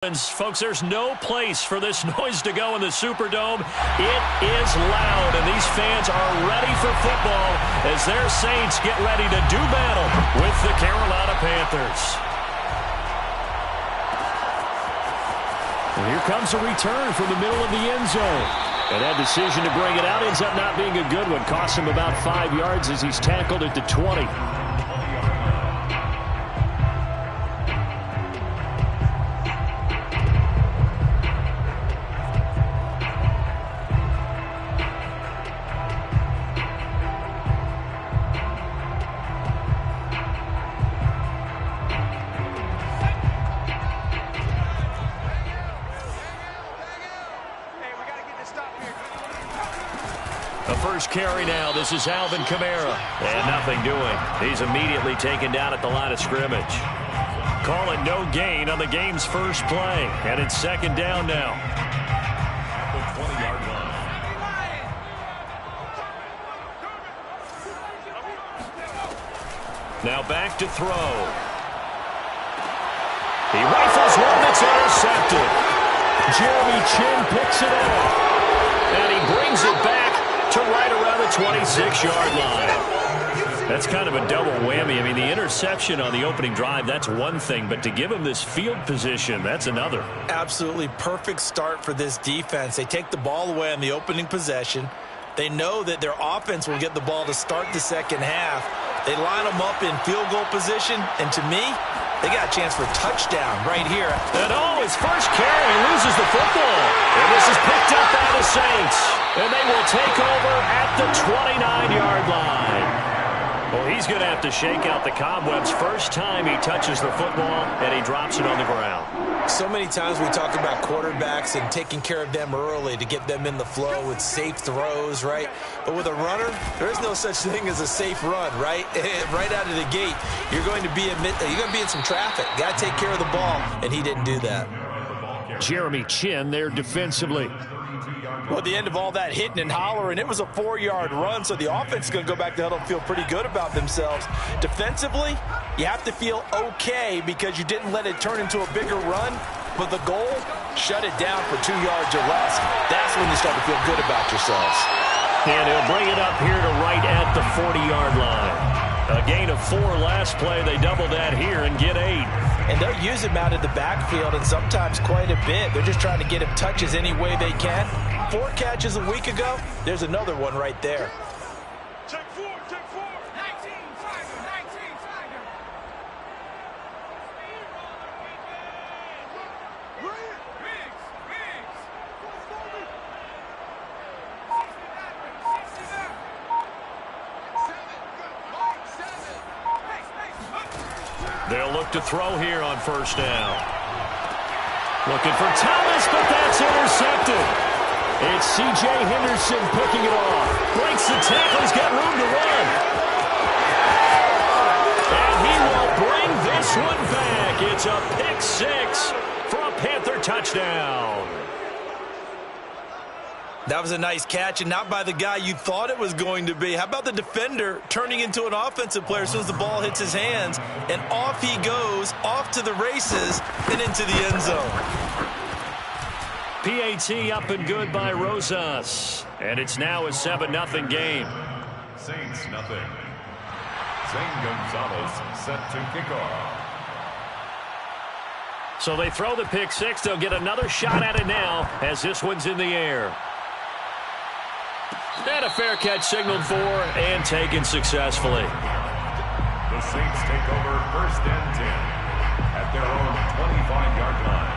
Folks, there's no place for this noise to go in the Superdome. It is loud, and these fans are ready for football as their Saints get ready to do battle with the Carolina Panthers. And here comes a return from the middle of the end zone. And that decision to bring it out ends up not being a good one. Costs him about 5 yards as he's tackled at the 20. The first carry now. This is Alvin Kamara. And nothing doing. He's immediately taken down at the line of scrimmage. Call it no gain on the game's first play. And it's second down now. The 20-yard line. Now back to throw. He rifles one that's intercepted. Jeremy Chin picks it up. And he brings it back to right around the 26-yard line. That's kind of a double whammy. I mean, the interception on the opening drive, that's one thing, but to give him this field position, that's another. Absolutely perfect start for this defense. They take the ball away on the opening possession. They know that their offense will get the ball to start the second half. They line them up in field goal position, and to me, they got a chance for a touchdown right here. And his first carry, loses the football. And this is picked up by the Saints. And they will take over at the 29-yard line. Well, he's going to have to shake out the cobwebs first time he touches the football, and he drops it on the ground. So many times we talk about quarterbacks and taking care of them early to get them in the flow with safe throws, right? But with a runner, there is no such thing as a safe run, right? Right out of the gate, you're going to be in some traffic. Got to take care of the ball, and he didn't do that. Jeremy Chin there defensively. Well, at the end of all that hitting and hollering, it was a 4-yard run, so the offense is going to go back to huddle and feel pretty good about themselves. Defensively, you have to feel okay because you didn't let it turn into a bigger run, but the goal, shut it down for 2 yards or less. That's when you start to feel good about yourselves. And he'll bring it up here to right at the 40-yard line. A gain of 4 last play. They double that here and get 8. And they'll use him out of the backfield and sometimes quite a bit. They're just trying to get him touches any way they can. 4 catches a week ago. There's another one right there. Take 4, take 4. 19, Tiger, 19, Tiger. They'll look to throw here on first down. Looking for Thomas, but that's intercepted. It's C.J. Henderson picking it off. Breaks the tackle. He's got room to run. And he will bring this one back. It's a pick 6 for a Panther touchdown. That was a nice catch, and not by the guy you thought it was going to be. How about the defender turning into an offensive player as soon as the ball hits his hands, and off he goes, off to the races, and into the end zone. PAT up and good by Rosas. And it's now a 7-0 game. Saints nothing. Zane Gonzalez set to kick off. So they throw the pick 6. They'll get another shot at it now as this one's in the air. And a fair catch signaled for and taken successfully. The Saints take over 1st and 10 at their own 25-yard line.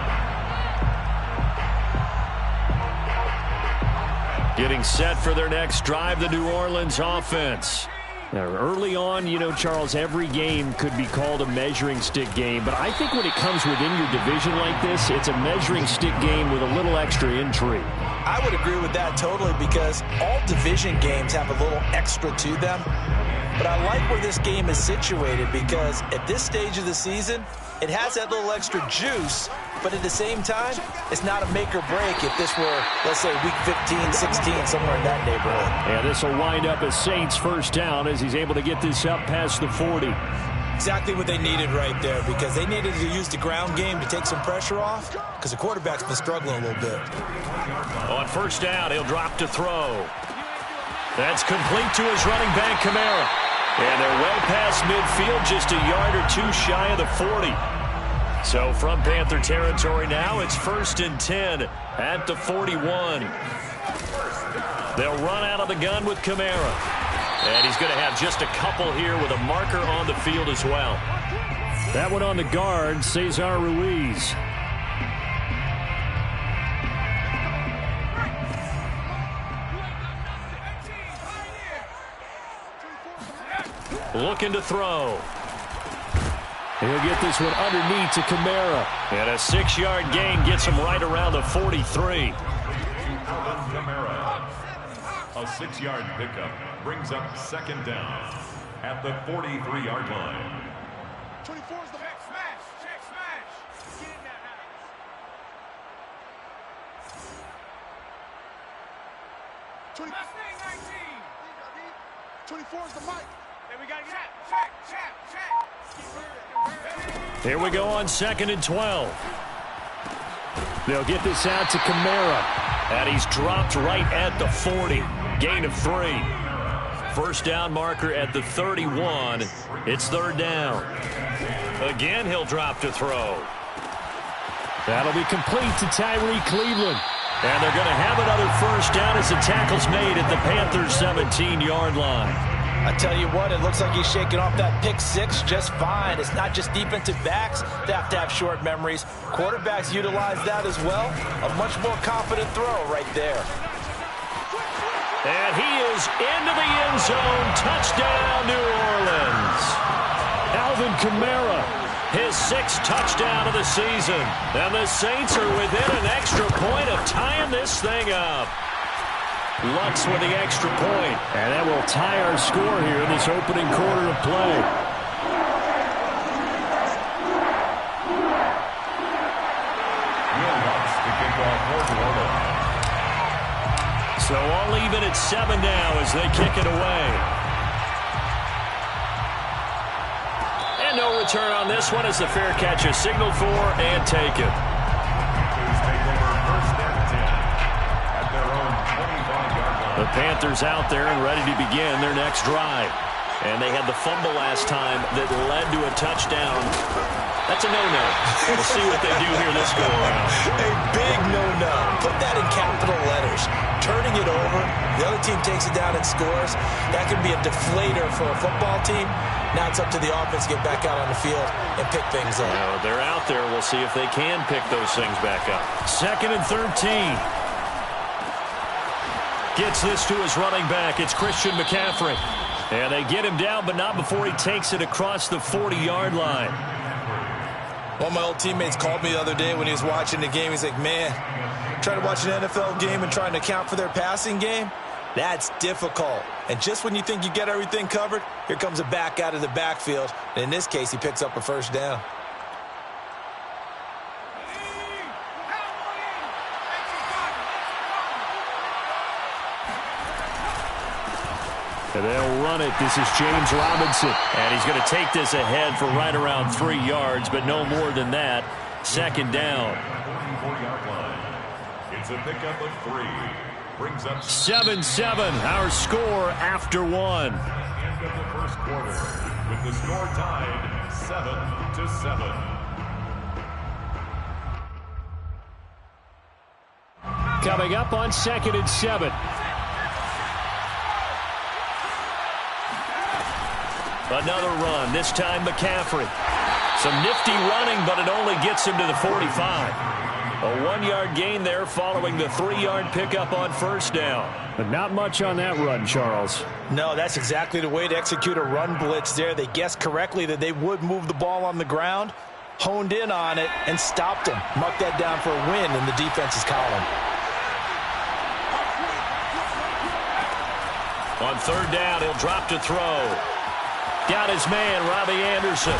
Getting set for their next drive, the New Orleans offense. Now, early on, you know, Charles, every game could be called a measuring stick game. But I think when it comes within your division like this, it's a measuring stick game with a little extra intrigue. I would agree with that totally because all division games have a little extra to them. But I like where this game is situated because at this stage of the season, it has that little extra juice. But at the same time, it's not a make or break if this were, let's say, week 15, 16, somewhere in that neighborhood. Yeah, this will wind up as Saints first down as he's able to get this up past the 40. exactly what they needed right there, because they needed to use the ground game to take some pressure off, because the quarterback's been struggling a little bit. On first down, he'll drop to throw. That's complete to his running back, Kamara. And they're well past midfield, just a yard or two shy of the 40. So from Panther territory now, it's 1st and 10 at the 41. They'll run out of the gun with Kamara. And he's going to have just a couple here with a marker on the field as well. That one on the guard, Cesar Ruiz. Looking to throw. He'll get this one underneath to Kamara. And a 6-yard gain gets him right around the 43. Alvin Kamara. A 6-yard pickup brings up 2nd down at the 43-yard line. 24 is the check smash. Check smash. Get in that house. 19. 24 is the mic. Hey, we got to check. Here we go on 2nd and 12. They'll get this out to Kamara. And he's dropped right at the 40. Gain of 3. First down marker at the 31. It's 3rd down. Again, he'll drop to throw. That'll be complete to Tyree Cleveland. And they're going to have another first down as the tackle's made at the Panthers' 17-yard line. I tell you what, it looks like he's shaking off that pick 6 just fine. It's not just defensive backs that have to have short memories. Quarterbacks utilize that as well. A much more confident throw right there. And he is into the end zone. Touchdown, New Orleans. Alvin Kamara, his 6th touchdown of the season. And the Saints are within an extra point of tying this thing up. Lutz with the extra point. And that will tie our score here in this opening quarter of play. Will Lutz to kick off for New Orleans. So all even at 7 now as they kick it away. And no return on this one as the fair catch is signaled for and taken. Panthers take over 1st and 10 at their own 25-yard line. The Panthers out there and ready to begin their next drive. And they had the fumble last time that led to a touchdown. That's a no-no. We'll see what they do here this go-around. A big no-no. Put that in capital letters. Turning it over, the other team takes it down and scores. That could be a deflator for a football team. Now it's up to the offense to get back out on the field and pick things up. Well, they're out there. We'll see if they can pick those things back up. 2nd and 13. Gets this to his running back. It's Christian McCaffrey. And they get him down, but not before he takes it across the 40-yard line. One of my old teammates called me the other day when he was watching the game. He's like, man, trying to watch an NFL game and trying to account for their passing game, that's difficult. And just when you think you get everything covered, here comes a back out of the backfield. And in this case, he picks up a first down. And they'll run it. This is James Robinson. And he's going to take this ahead for right around 3 yards, but no more than that. 2nd down. 44-yard line. It's a pickup of 3. Brings up 7-7, our score after 1. End of the first quarter with the score tied 7-7. Coming up on 2nd and 7. Another run, this time McCaffrey. Some nifty running, but it only gets him to the 45. A 1-yard gain there following the 3-yard pickup on first down. But not much on that run, Charles. No, that's exactly the way to execute a run blitz there. They guessed correctly that they would move the ball on the ground, honed in on it, and stopped him. Mark that down for a win in the defense's column. On 3rd down, he'll drop to throw. Got his man, Robbie Anderson.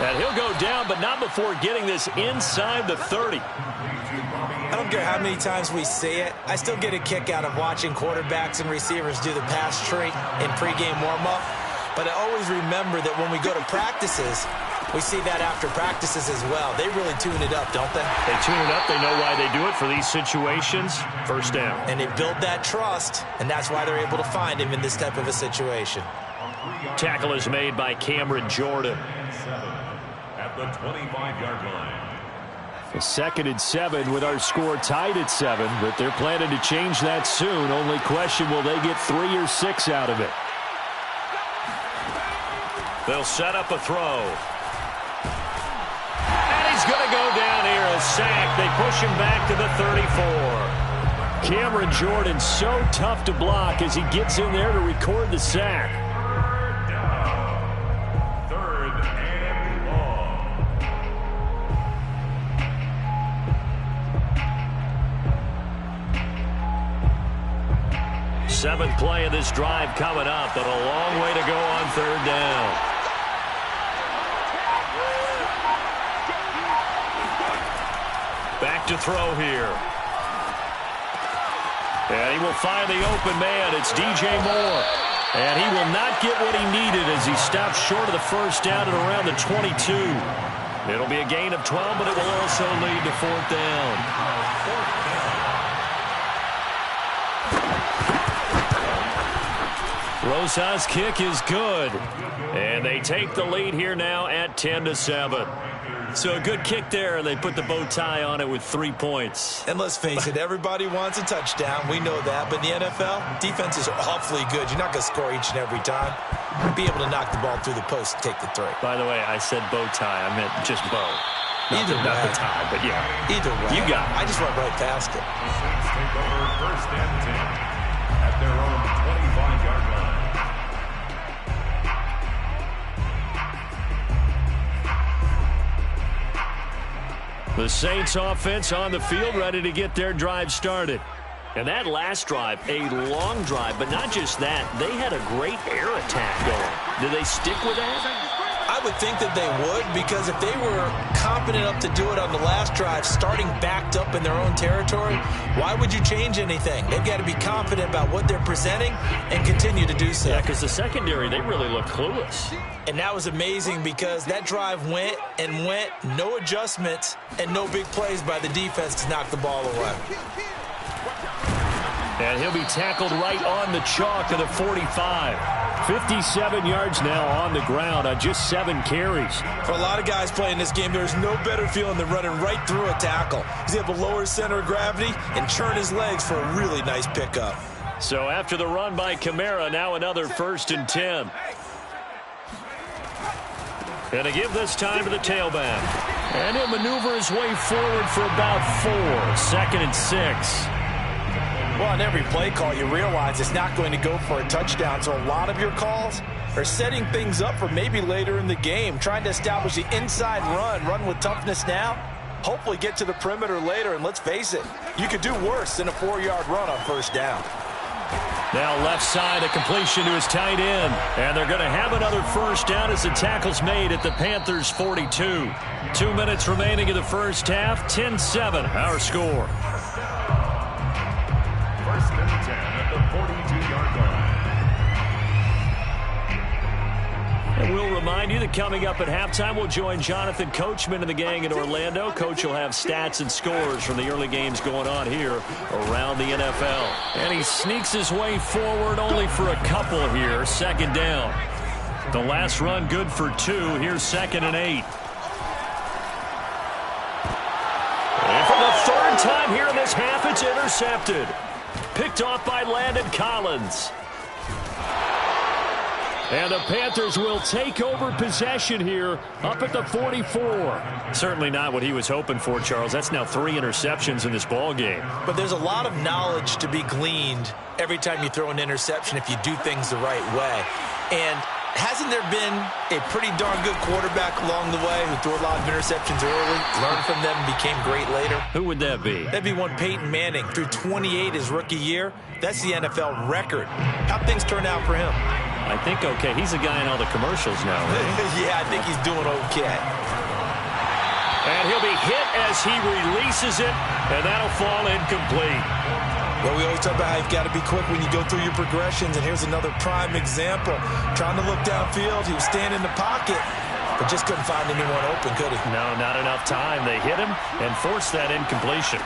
And he'll go down, but not before getting this inside the 30. I don't care how many times we say it, I still get a kick out of watching quarterbacks and receivers do the pass tree in pregame warm-up. But I always remember that when we go to practices, we see that after practices as well. They really tune it up, don't they? They tune it up. They know why they do it for these situations. First down. And they build that trust, and that's why they're able to find him in this type of a situation. Tackle is made by Cameron Jordan. At the 25-yard line. A 2nd and 7 with our score tied at 7, but they're planning to change that soon. Only question, will they get 3 or 6 out of it? They'll set up a throw. And he's going to go down here, a sack. They push him back to the 34. Cameron Jordan so tough to block as he gets in there to record the sack. Third and long. 7th play of this drive coming up, but a long way to go on 3rd down. Back to throw here. And he will find the open man. It's DJ Moore. And he will not get what he needed as he stops short of the first down at around the 22. It'll be a gain of 12, but it will also lead to 4th down. Rosas' kick is good. And they take the lead here now at 10-7. So a good kick there, and they put the bow tie on it with 3 points. And let's face it, everybody wants a touchdown. We know that. But in the NFL, defenses are awfully good. You're not going to score each and every time. Be able to knock the ball through the post and take the 3. By the way, I said bow tie. I meant just bow. Not the tie, but yeah. Either way. You got it. I just went right past it. Saints take over 1st and 10 at their own 25-yard line. The Saints offense on the field, ready to get their drive started. And that last drive, a long drive, but not just that. They had a great air attack going. Did they stick with that? I would think that they would, because if they were confident enough to do it on the last drive, starting backed up in their own territory, why would you change anything? They've got to be confident about what they're presenting and continue to do so. Yeah, because the secondary, they really look clueless. And that was amazing because that drive went and went, no adjustments, and no big plays by the defense to knock the ball away. And he'll be tackled right on the chalk to the 45. 57 yards now on the ground on just 7 carries. For a lot of guys playing this game, there's no better feeling than running right through a tackle. He's able to lower his center of gravity and churn his legs for a really nice pickup. So after the run by Kamara, now another 1st and 10. And to give this time to the tailback. And he'll maneuver his way forward for about 4. 2nd and 6. Well, on every play call, you realize it's not going to go for a touchdown. So a lot of your calls are setting things up for maybe later in the game, trying to establish the inside run with toughness now, hopefully get to the perimeter later. And let's face it, you could do worse than a 4-yard run on 1st down. Now left side, a completion to his tight end. And they're going to have another 1st down as the tackle's made at the Panthers' 42. 2 minutes remaining in the first half, 10-7, our score. 1st and 10 at the 42-yard line. And we'll remind you that coming up at halftime, we'll join Jonathan Coachman and the gang in Orlando. Coach will have stats and scores from the early games going on here around the NFL. And he sneaks his way forward only for a couple here. 2nd down. The last run good for 2. Here's 2nd and 8. And for the 3rd time here in this half, it's intercepted. Picked off by Landon Collins. And the Panthers will take over possession here up at the 44. Certainly not what he was hoping for, Charles. That's now 3 interceptions in this ball game. But there's a lot of knowledge to be gleaned every time you throw an interception if you do things the right way. And hasn't there been a pretty darn good quarterback along the way who threw a lot of interceptions early, learned from them, and became great later? Who would that be? That'd be one Peyton Manning. Threw 28 his rookie year. That's the NFL record. How'd things turn out for him? I think okay. He's a guy in all the commercials now, right? Yeah, I think he's doing okay. And he'll be hit as he releases it, and that'll fall incomplete. Well, we always talk about how you've got to be quick when you go through your progressions, and here's another prime example. Trying to look downfield, he was standing in the pocket, but just couldn't find anyone open, could he? No, not enough time. They hit him and forced that incompletion.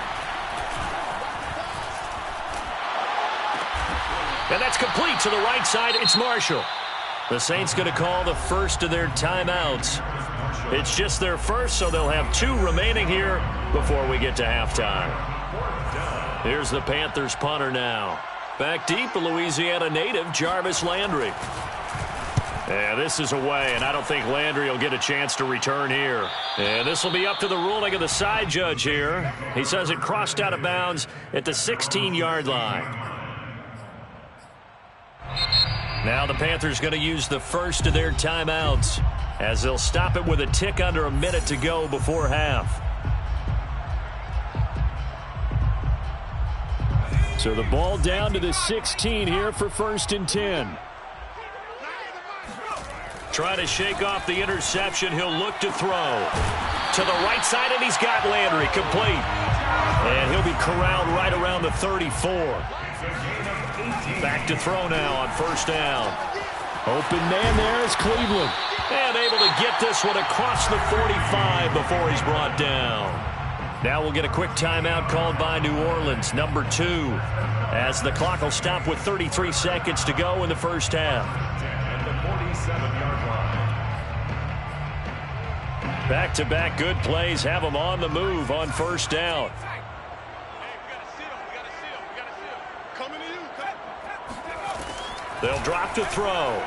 And that's complete to the right side. It's Marshall. The Saints going to call the first of their timeouts. It's just their first, so they'll have 2 remaining here before we get to halftime. Here's the Panthers punter now. Back deep, a Louisiana native, Jarvis Landry. Yeah, this is away, and I don't think Landry will get a chance to return here. And this will be up to the ruling of the side judge here. He says it crossed out of bounds at the 16-yard line. Now the Panthers going to use the first of their timeouts as they'll stop it with a tick under a minute to go before half. So the ball down to the 16 here for 1st and 10. Trying to shake off the interception. He'll look to throw. To the right side, and he's got Landry complete. And he'll be corralled right around the 34. Back to throw now on 1st down. Open man there is Cleveland. And able to get this one across the 45 before he's brought down. Now we'll get a quick timeout called by New Orleans, number 2, as the clock will stop with 33 seconds to go in the first half. At the 47-yard line. Back-to-back good plays have them on the move on 1st down. They'll drop to throw.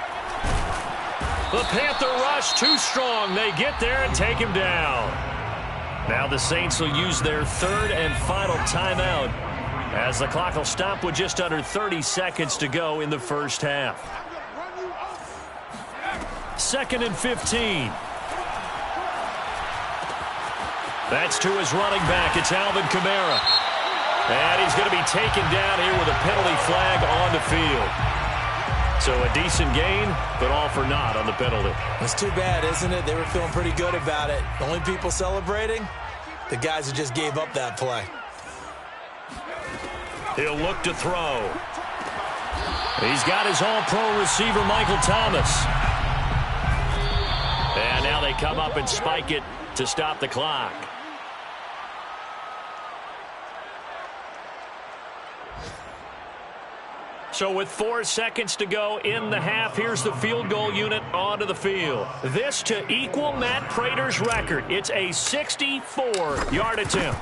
The Panther rush too strong. They get there and take him down. Now the Saints will use their 3rd and final timeout as the clock will stop with just under 30 seconds to go in the first half. 2nd and 15. That's to his running back. It's Alvin Kamara. And he's going to be taken down here with a penalty flag on the field. So a decent gain, but all for naught on the penalty. It's too bad, isn't it? They were feeling pretty good about it. The only people celebrating, the guys who just gave up that play. He'll look to throw. He's got his all-pro receiver, Michael Thomas. And now they come up and spike it to stop the clock. So with 4 seconds to go in the half, here's the field goal unit onto the field. This to equal Matt Prater's record. It's a 64-yard attempt.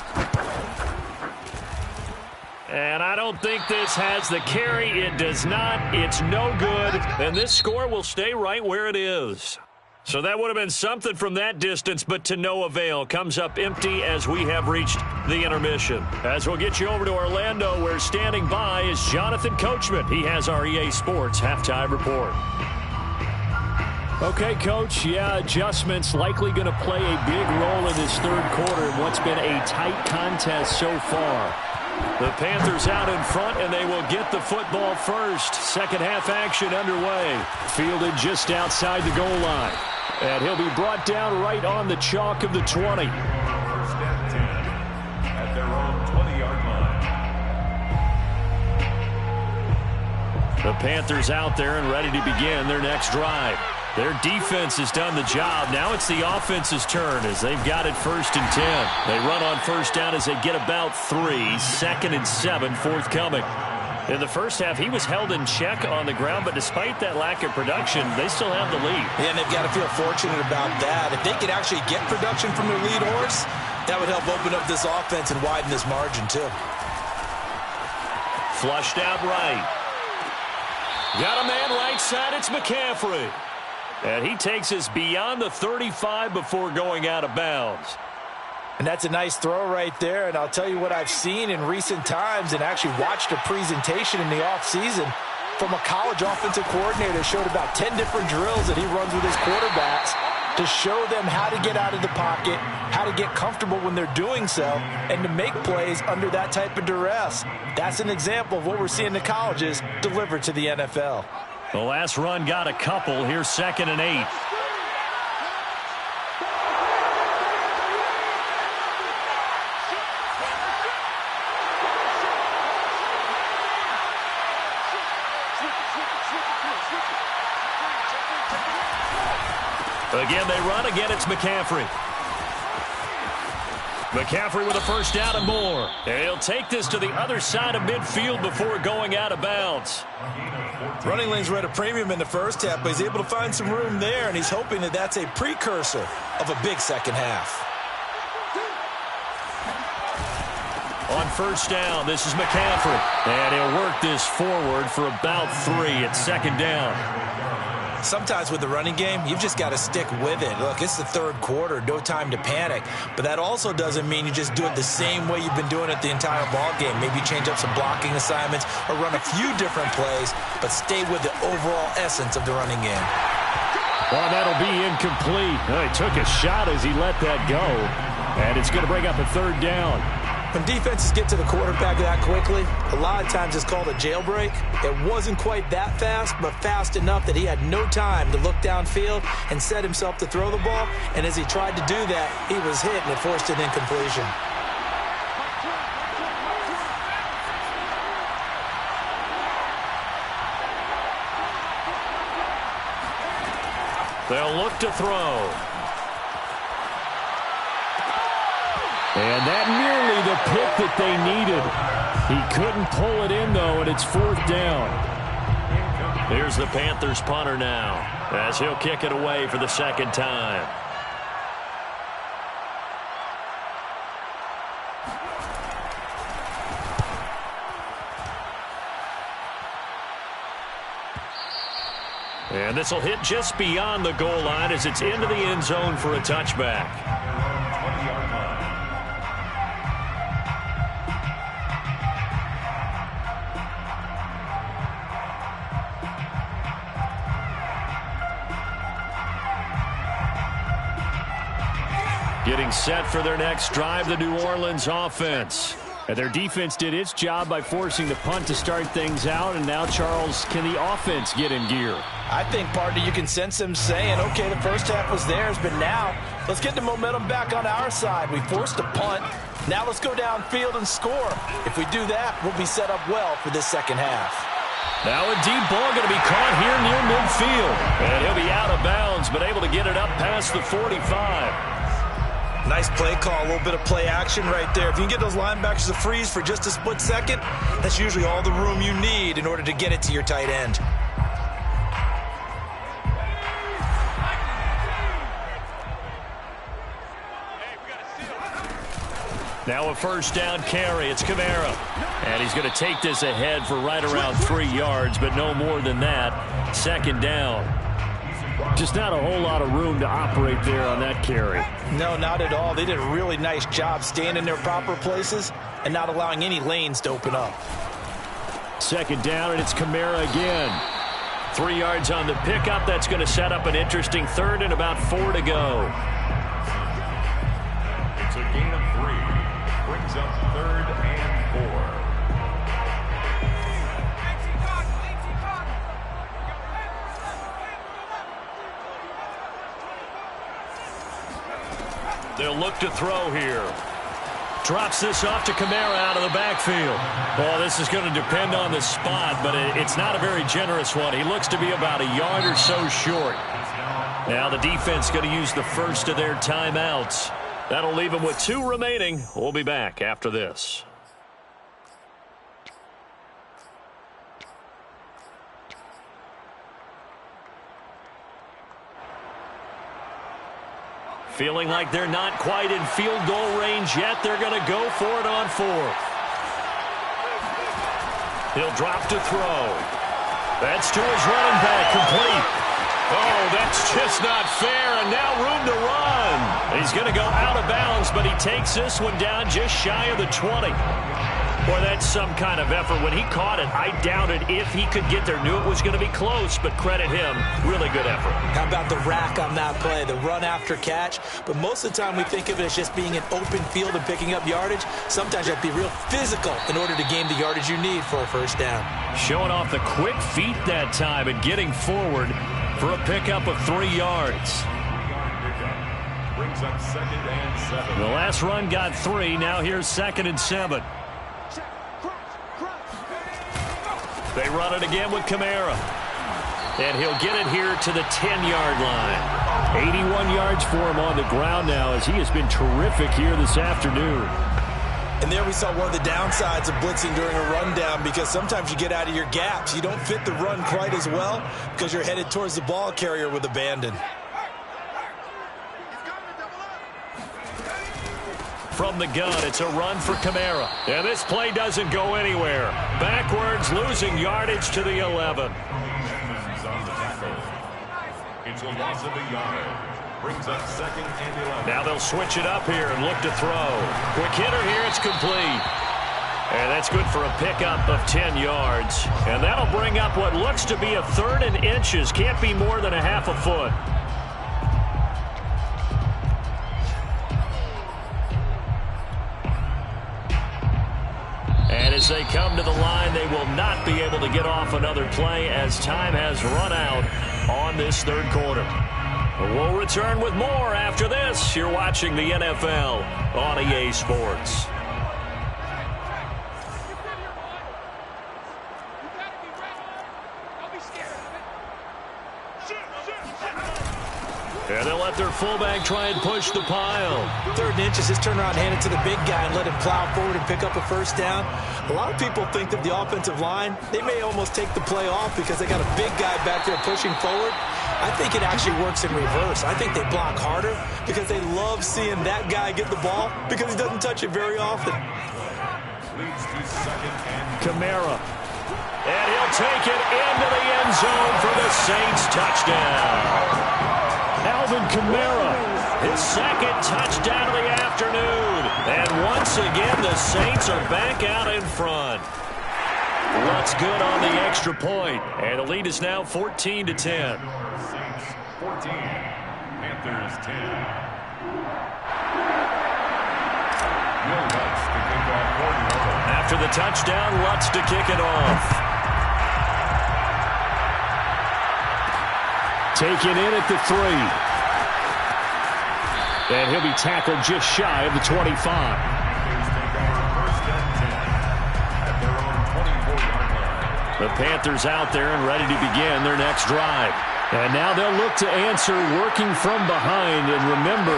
And I don't think this has the carry. It does not. It's no good. And this score will stay right where it is. So that would have been something from that distance, but to no avail. Comes up empty as we have reached the intermission. As we'll get you over to Orlando, where standing by is Jonathan Coachman. He has our EA Sports halftime report. Okay, Coach. Yeah, adjustments likely going to play a big role in this 3rd quarter in what's been a tight contest so far. The Panthers out in front, and they will get the football first. Second half action underway. Fielded just outside the goal line. And he'll be brought down right on the chalk of the 20. 1st and 10 at their own 20-yard line. The Panthers out there and ready to begin their next drive. Their defense has done the job. Now it's the offense's turn as they've got it 1st and 10. They run on 1st down as they get about 3. 2nd and 7 forthcoming. In the first half, he was held in check on the ground, but despite that lack of production, they still have the lead. Yeah, and they've got to feel fortunate about that. If they could actually get production from their lead horse, that would help open up this offense and widen this margin, too. Flushed out right. Got a man right side. It's McCaffrey. And he takes us beyond the 35 before going out of bounds. And that's a nice throw right there. And I'll tell you what I've seen in recent times and actually watched a presentation in the offseason from a college offensive coordinator. Showed about 10 different drills that he runs with his quarterbacks to show them how to get out of the pocket, how to get comfortable when they're doing so, and to make plays under that type of duress. That's an example of what we're seeing the colleges deliver to the NFL. The last run got a couple. Here's 2nd and 8. Again, they run. Again, it's McCaffrey. McCaffrey with a first down and more. And he'll take this to the other side of midfield before going out of bounds. Running lanes were at a premium in the first half, but he's able to find some room there, and he's hoping that that's a precursor of a big second half. On first down, this is McCaffrey. And he'll work this forward for about 3 at second down. Sometimes with the running game, you've just got to stick with it. Look, it's the third quarter, no time to panic. But that also doesn't mean you just do it the same way you've been doing it the entire ball game. Maybe change up some blocking assignments or run a few different plays, but stay with the overall essence of the running game. Well, that'll be incomplete. Well, he took a shot as he let that go. And it's going to bring up a third down. When defenses get to the quarterback that quickly, a lot of times it's called a jailbreak. It wasn't quite that fast, but fast enough that he had no time to look downfield and set himself to throw the ball. And as he tried to do that, he was hit and it forced an incompletion. They'll look to throw. And that nearly the pick that they needed. He couldn't pull it in, though, and it's fourth down. Here's the Panthers punter now, as he'll kick it away for the second time. And this will hit just beyond the goal line as it's into the end zone for a touchback. Getting set for their next drive, the New Orleans offense. And their defense did its job by forcing the punt to start things out. And now, Charles, can the offense get in gear? I think, partner, you can sense them saying, okay, the first half was theirs, but now let's get the momentum back on our side. We forced a punt. Now let's go downfield and score. If we do that, we'll be set up well for this second half. Now a deep ball going to be caught here near midfield. And he'll be out of bounds, but able to get it up past the 45. Nice play call, a little bit of play action right there. If you can get those linebackers to freeze for just a split second, that's usually all the room you need in order to get it to your tight end. Now a first down carry. It's Kamara. And he's going to take this ahead for right around 3 yards, but no more than that. Second down. Just not a whole lot of room to operate there on that carry. No, not at all. They did a really nice job staying in their proper places and not allowing any lanes to open up. Second down, and it's Kamara again. 3 yards on the pickup. That's going to set up an interesting third and about 4 to go. It's a gain of 3. Brings up third and 4. They'll look to throw here. Drops this off to Kamara out of the backfield. Well, this is going to depend on the spot, but it's not a very generous one. He looks to be about a yard or so short. Now the defense going to use the first of their timeouts. That'll leave them with 2 remaining. We'll be back after this. Feeling like they're not quite in field goal range yet. They're going to go for it on 4th. He'll drop to throw. That's to his running back, complete. Oh, that's just not fair, and now room to run. He's going to go out of bounds, but he takes this one down just shy of the 20. Boy, that's some kind of effort. When he caught it, I doubted if he could get there. Knew it was going to be close, but credit him. Really good effort. How about the rack on that play, the run after catch? But most of the time we think of it as just being an open field and picking up yardage. Sometimes you have to be real physical in order to gain the yardage you need for a first down. Showing off the quick feet that time and getting forward for a pickup of 3 yards. Brings up second and 7. The last run got 3. Now here's 2nd and 7. They run it again with Kamara. And he'll get it here to the 10-yard line. 81 yards for him on the ground now, as he has been terrific here this afternoon. And there we saw one of the downsides of blitzing during a rundown, because sometimes you get out of your gaps. You don't fit the run quite as well because you're headed towards the ball carrier with abandon. From the gun, it's a run for Kamara. And this play doesn't go anywhere. Backwards, losing yardage to the 11. It's a loss of a yard. Brings up 2nd and 11. Now they'll switch it up here and look to throw. Quick hitter here, it's complete. And that's good for a pickup of 10 yards. And that'll bring up what looks to be a 3rd and inches. Can't be more than a half a foot. And as they come to the line, they will not be able to get off another play as time has run out on this 3rd quarter. We'll return with more after this. You're watching the NFL on EA Sports. And they'll let their fullback try and push the pile. 3rd and inches, just turn around, hand it to the big guy, and let him plow forward and pick up a 1st down. A lot of people think that the offensive line, they may almost take the play off because they got a big guy back there pushing forward. I think it actually works in reverse. I think they block harder because they love seeing that guy get the ball because he doesn't touch it very often. Leads to 2nd and Kamara. And he'll take it into the end zone for the Saints touchdown. Alvin Kamara, his 2nd touchdown of the afternoon. And once again, the Saints are back out in front. What's good on the extra point? And the lead is now 14-10. Saints 14. Panthers 10. Will Lutz to kick off 4-0. After the touchdown, Lutz to kick it off. Taken in at the 3. And he'll be tackled just shy of the 25. Panthers take over 1st and 10 at their own 24-yard line. The Panthers out there and ready to begin their next drive. And now they'll look to answer working from behind. And remember,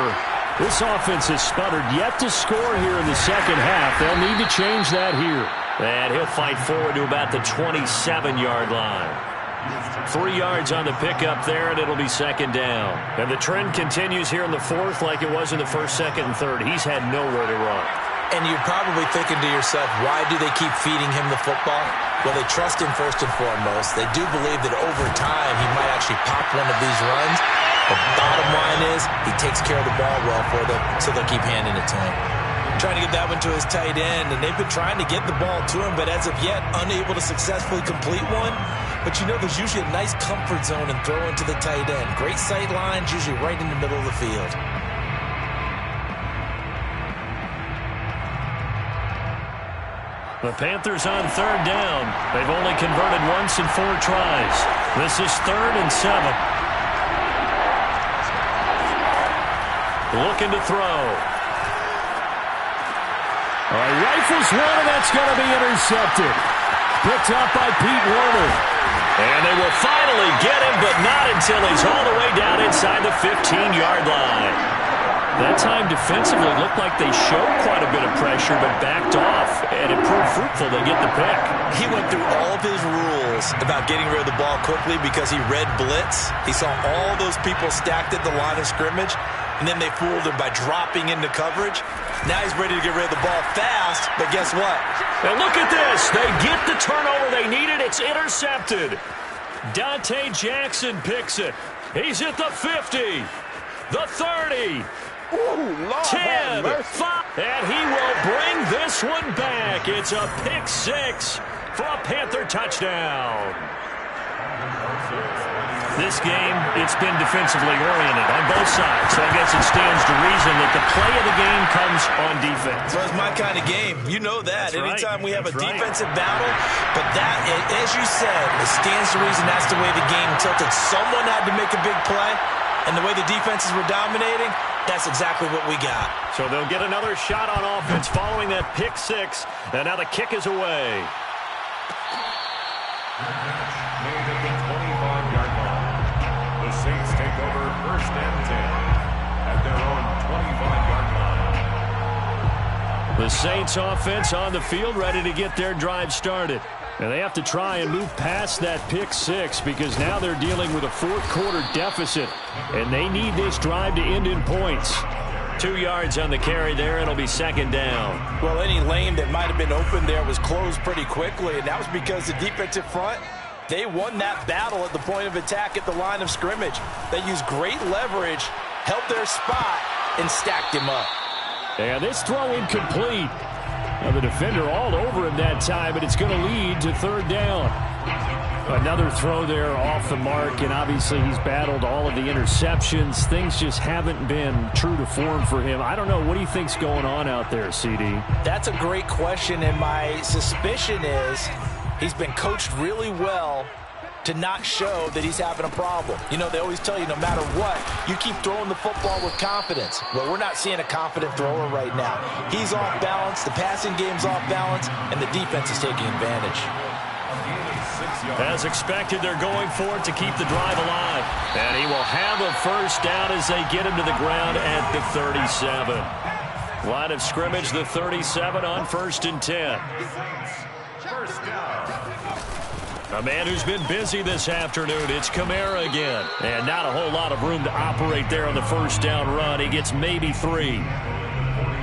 this offense has sputtered yet to score here in the 2nd half. They'll need to change that here. And he'll fight forward to about the 27-yard line. 3 yards on the pickup there, and it'll be 2nd down. And the trend continues here in the 4th like it was in the 1st, 2nd, and 3rd. He's had nowhere to run. And you're probably thinking to yourself, why do they keep feeding him the football? Well, they trust him first and foremost. They do believe that over time he might actually pop one of these runs. The bottom line is he takes care of the ball well for them, so they'll keep handing it to him. Trying to get that one to his tight end, and they've been trying to get the ball to him, but as of yet, unable to successfully complete one. But you know, there's usually a nice comfort zone in throwing to the tight end. Great sight lines, usually right in the middle of the field. The Panthers on 3rd down. They've only converted once in 4 tries. This is 3rd and 7. Looking to throw. Rifles one, and that's going to be intercepted. Picked up by Pete Werner. And they will finally get him, but not until he's all the way down inside the 15-yard line. That time defensively looked like they showed quite a bit of pressure, but backed off, and it proved fruitful. They get the pick. He went through all of his rules about getting rid of the ball quickly because he read blitz. He saw all those people stacked at the line of scrimmage, and then they fooled him by dropping into coverage. Now he's ready to get rid of the ball fast, but guess what? And look at this. They get the turnover they needed. It's intercepted. Dante Jackson picks it. He's at the 50, the 30, Ooh, Lord 10, 5, and he will bring this one back. It's a pick 6 for a Panther touchdown. This game, it's been defensively oriented on both sides, so I guess it stands to reason that the play of the game comes on defense. So it's my kind of game. You know that. That's Anytime right. we have That's a right. defensive battle, but that, as you said, it stands to reason that's the way the game tilted. Someone had to make a big play, and the way the defenses were dominating, that's exactly what we got. So they'll get another shot on offense following that pick 6, and now the kick is away. Made at the 25-yard line. The Saints take take over 1st and 10 at their own 25-yard line. The Saints offense on the field, ready to get their drive started. And they have to try and move past that pick six because now they're dealing with a fourth-quarter deficit, and they need this drive to end in points. 2 yards on the carry there. It'll be 2nd down. Well, any lane that might have been open there was closed pretty quickly, and that was because the defensive front, they won that battle at the point of attack at the line of scrimmage. They used great leverage, held their spot, and stacked him up. And this throw incomplete. Now the defender all over him that time, but it's going to lead to 3rd down. Another throw there off the mark, and obviously he's battled all of the interceptions. Things just haven't been true to form for him. I don't know. What do you think's going on out there, CD? That's a great question, and my suspicion is he's been coached really well to not show that he's having a problem. You know, they always tell you no matter what, you keep throwing the football with confidence. Well, we're not seeing a confident thrower right now. He's off balance, the passing game's off balance, and the defense is taking advantage. As expected, they're going for it to keep the drive alive. And he will have a 1st down as they get him to the ground at the 37. Line of scrimmage, the 37 on 1st and 10. A man who's been busy this afternoon, it's Kamara again. And not a whole lot of room to operate there on the 1st down run. He gets maybe 3.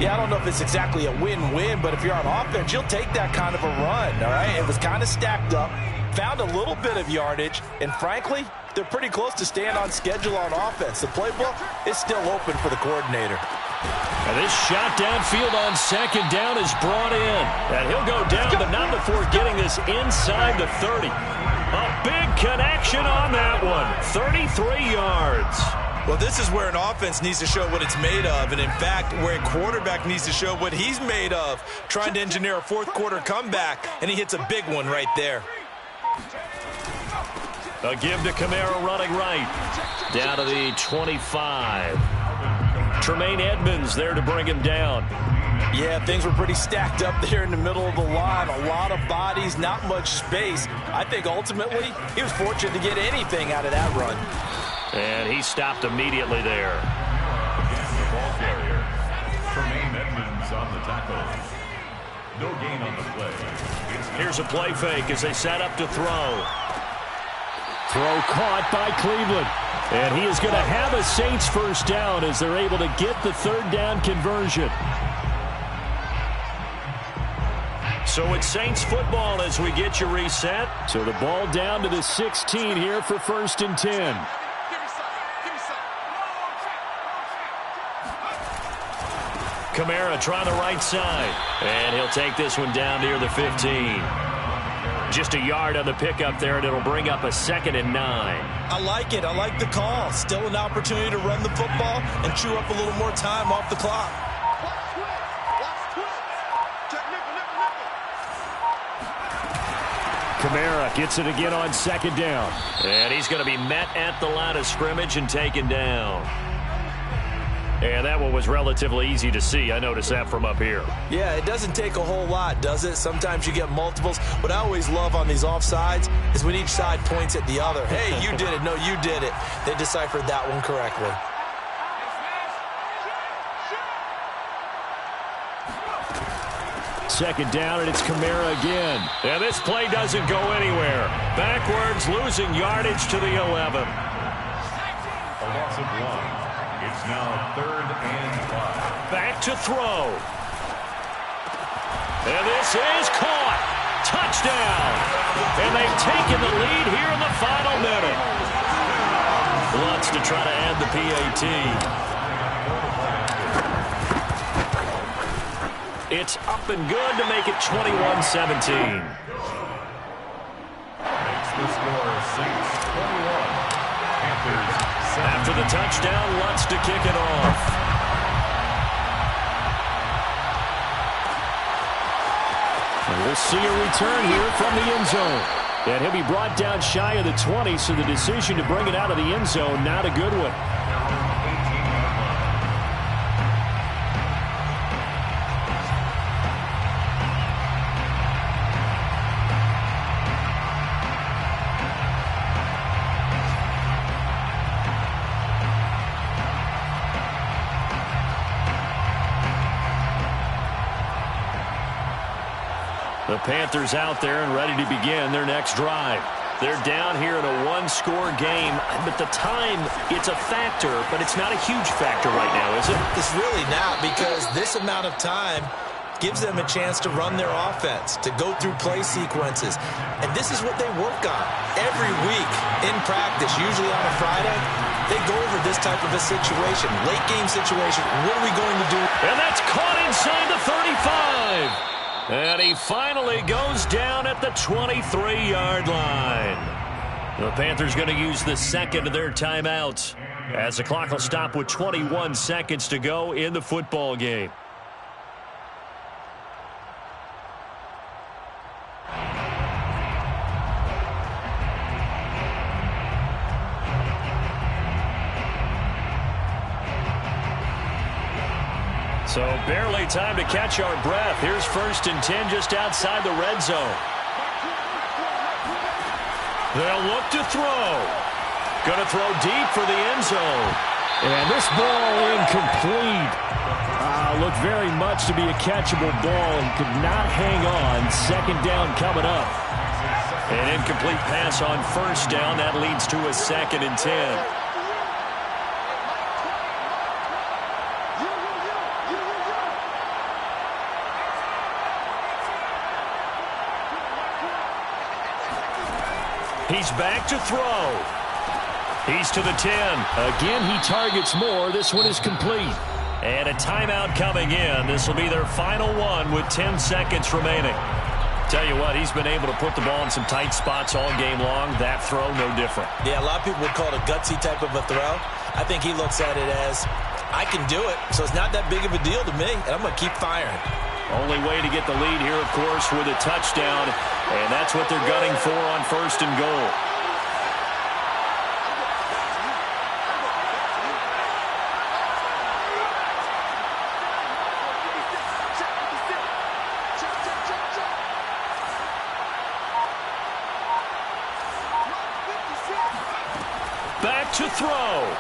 Yeah, I don't know if it's exactly a win-win, but if you're on offense, you'll take that kind of a run, all right? It was kind of stacked up, found a little bit of yardage, and frankly, they're pretty close to staying on schedule on offense. The playbook is still open for the coordinator. And this shot downfield on 2nd down is brought in. And he'll go down, but not before getting this inside the 30. A big connection on that one. 33 yards. Well, this is where an offense needs to show what it's made of, and in fact, where a quarterback needs to show what he's made of, trying to engineer a fourth-quarter comeback, and he hits a big one right there. A give to Kamara running right. Down to the 25. Tremaine Edmonds there to bring him down. Yeah, things were pretty stacked up there in the middle of the line. A lot of bodies, not much space. I think ultimately he was fortunate to get anything out of that run. And he stopped immediately there. The ball carrier, Tremaine Edmonds on the tackle. No gain on the play. Here's a play fake as they set up to throw. Throw caught by Cleveland. And he is going to have a Saints 1st down as they're able to get the 3rd down conversion. So it's Saints football as we get you reset. So the ball down to the 16 here for 1st and 10. Kamara trying the right side. And he'll take this one down near the 15. Just a yard on the pickup there, and it'll bring up a 2nd and 9. I like it. I like the call. Still an opportunity to run the football and chew up a little more time off the clock. Kamara gets it again on 2nd down. And he's going to be met at the line of scrimmage and taken down. And that one was relatively easy to see. I noticed that from up here. Yeah, it doesn't take a whole lot, does it? Sometimes you get multiples. What I always love on these offsides is when each side points at the other. Hey, you did it. No, you did it. They deciphered that one correctly. Second down, and it's Kamara again. And this play doesn't go anywhere. Backwards, losing yardage to the 11. A loss of 1. It's now 3rd and 5. Back to throw. And this is caught. Touchdown. And they've taken the lead here in the final minute. Wants to try to add the PAT. It's up and good to make it 21-17. Makes the score Saints 21. Panthers 7. After the touchdown, Lutz to kick it off. And we'll see a return here from the end zone. And he'll be brought down shy of the 20, so the decision to bring it out of the end zone, not a good one. The Panthers out there and ready to begin their next drive. They're down here in a one-score game, but the time, it's a factor, but it's not a huge factor right now, is it? It's really not, because this amount of time gives them a chance to run their offense, to go through play sequences. And this is what they work on every week in practice, usually on a Friday. They go over this type of a situation, late game situation. What are we going to do? And that's caught inside the 35. And he finally goes down at the 23-yard line. The Panthers going to use the second of their timeouts as the clock will stop with 21 seconds to go in the football game. So barely time to catch our breath. Here's 1st and 10 just outside the red zone. They'll look to throw. Going to throw deep for the end zone. And this ball incomplete. Looked very much to be a catchable ball. He could not hang on. 2nd down coming up. An incomplete pass on 1st down. That leads to a 2nd and 10. He's back to throw. He's to the 10. Again, he targets more. This one is complete. And a timeout coming in. This will be their final one with 10 seconds remaining. Tell you what, he's been able to put the ball in some tight spots all game long. That throw, no different. Yeah, a lot of people would call it a gutsy type of a throw. I think he looks at it as, I can do it, so it's not that big of a deal to me, and I'm going to keep firing. Only way to get the lead here, of course, with a touchdown, and that's what they're gunning for on 1st and goal. Back to throw.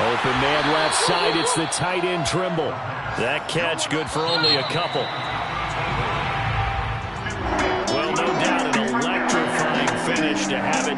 Open man left side. It's the tight end Trimble. That catch good for only a couple. Well, no doubt an electrifying finish to have it